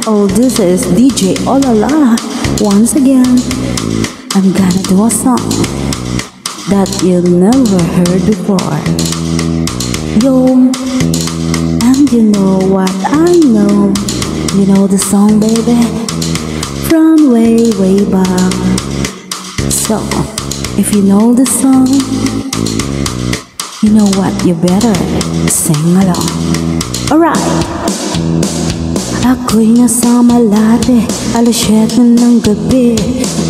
Oh, this is DJ Olala. Once again, I'm gonna do a song that you never heard before. Yo, and you know what I know. You know the song, baby, from way, way back. So, if you know the song, you know what, you better sing along. Alright! Ako'y nasa Malate, alas 7 ng gabi.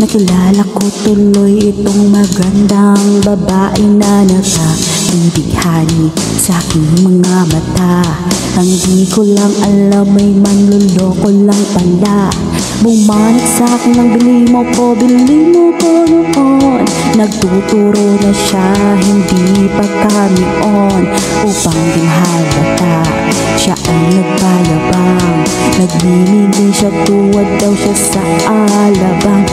Nakilala ko tuloy itong magandang babae na nakaibigani sa aking mga mata. Ang di ko lang alam ay manluloko lang pala. Bumanat sa akin ng bili mo ko noon. Nagtuturo na siya, hindi pa kami on. Upang di halata, siya ay nagbayabang. Nagmimigay siya, tuwad daw siya sa alabang.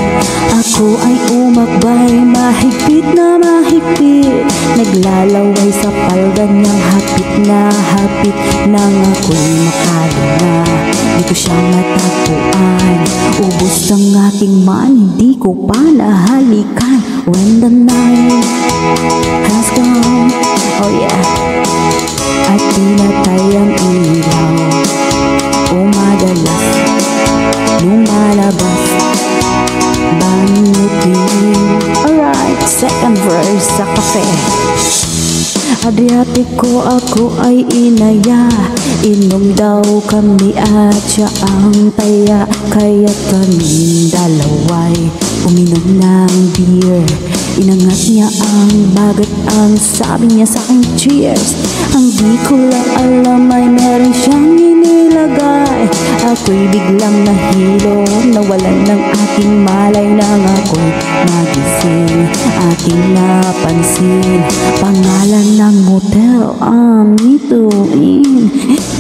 Ako ay umakbay, mahigpit na mahigpit. Naglalaway sa palda niyang hapit na hapit. Nang ako'y makalina, di ko siya matagpuan. Ubos ang aking man, hindi ko pa nahalikan. When the night has come, oh yeah, at pinatay ang ilaw, umadalas, lumalabas, banyutin. Alright, second verse sa kape. Adriatico ako ay inaya, inom daw kami at siya ang taya. Kaya kaming dalaway uminom ng beer. Inangat niya ang bagat, ang sabi niya sa akin cheers. Ang di ko lang alam ay meron siyang inilagay. Ako'y biglang nahilo, nawalan ng aking malay. Nang ako'y nagising, aking napansin pangalan ng motel, Amituin.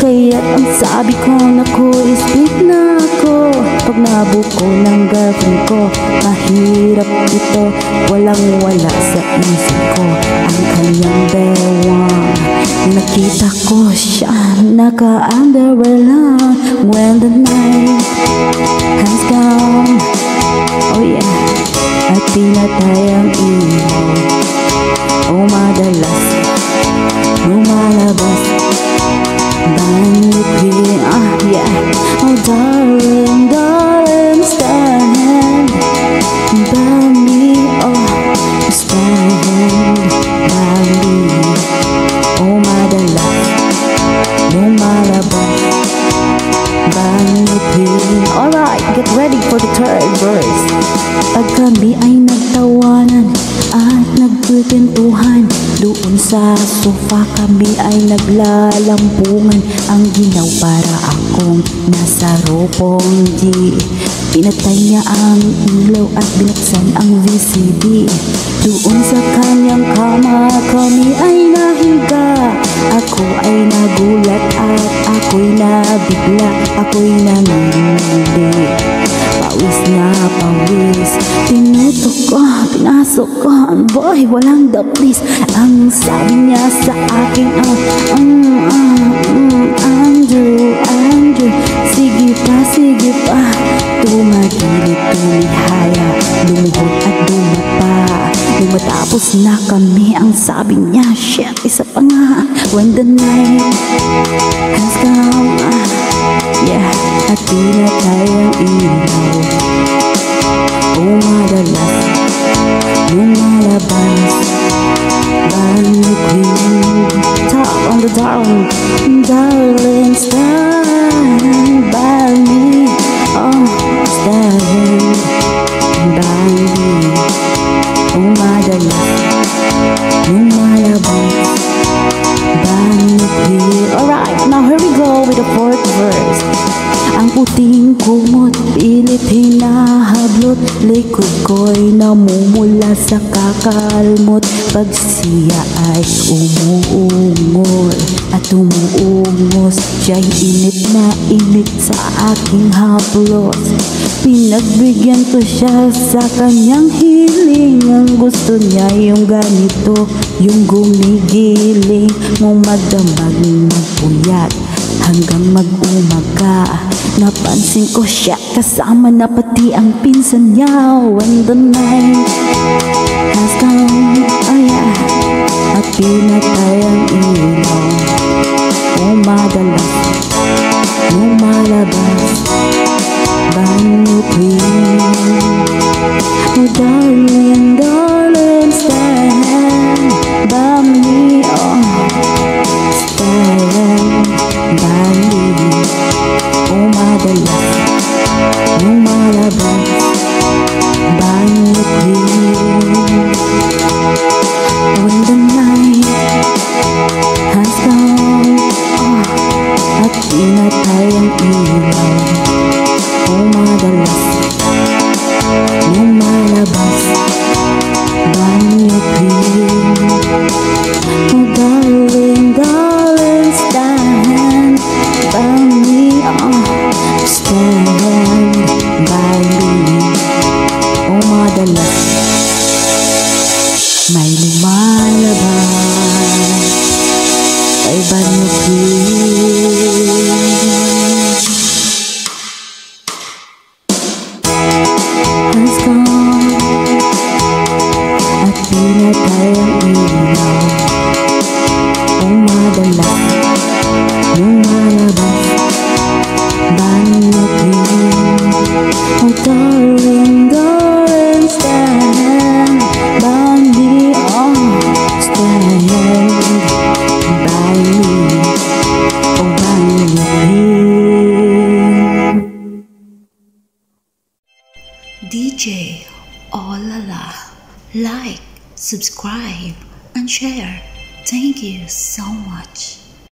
Kaya ang sabi ko, naku, isip na ako. Pag nabuko ng girlfriend ko, mahirap ito, walang wala sa isip ko ang kanyang bewang. Nakita ko siya, naka-underwear lang. When the night has come, oh yeah, at pinatay ang ilaw, umadalas, lumalabas, banyutin, yeah. Oh darling, darling, stand by me, oh, stand by me. Umadalas, lumalabas, banyutin. Alright, get ready for the third verse. Pag kami ay nagtawanan at nagkwentuhan, doon sa sofa kami ay naglalampungan. Ang ginaw para akong nasa ropong G. Pinatay niya ang ilaw at binuksan ang VCD. Doon sa kanyang kama kami ay nahiga. Ako ay nagulat at ako'y nabigla. Ako'y namimili, pawis na pawis. Tinutok ko, pinasok ko, boy, walang the please. Ang sabi niya sa akin, Andrew, sige pa. Tumagilid, tumihaya, lumuhod at dumapa. Nung matapos na kami, ang sabi niya, shit, isa pa nga. When the night has come, yeah, at pinatay ang ilaw, umadalas, lumalabas, banyutin. Top on the darling, darling, stand by me, oh, stand by me. Umadalas, lumalabas, banyutin. Alright, now here we go with the fourth verse. Ang puting kumot, pilit hinahablot, likod ko'y namumula sa kakalmot. Pag siya ay umuungol at umuungos, siya'y init na init sa aking haplos. Pinagbigyan ko siya sa kanyang hiling. Ang gusto niya yung ganito, yung gumigiling, mong magdamag ng puyat. hanggang mag-umaga. Napansin ko siya kasama na pati ang pinsan niya. When the night has come, oh yeah, at pinatay ang ilaw. Umadalas, lumalabas, banyo queen. Oh darling, darling, stand by me, oh, stand by me. Umadalas, lumalabas, banyo queen. When the night has come, oh, at pinatay ang ilaw. Umadalas, lumalabas, banyo queen. Oh darling, darling, stand by me, oh, stand by me. Umadalas, may lumalabas kay banyo queen. Has gone at pinatay ang ilaw. Umadalas, lumalabas, banyo queen. Oh darling, darling, stand by me, oh, stand by me, oh banyo queen. DJ Olala, like, subscribe, and share. Thank you so much.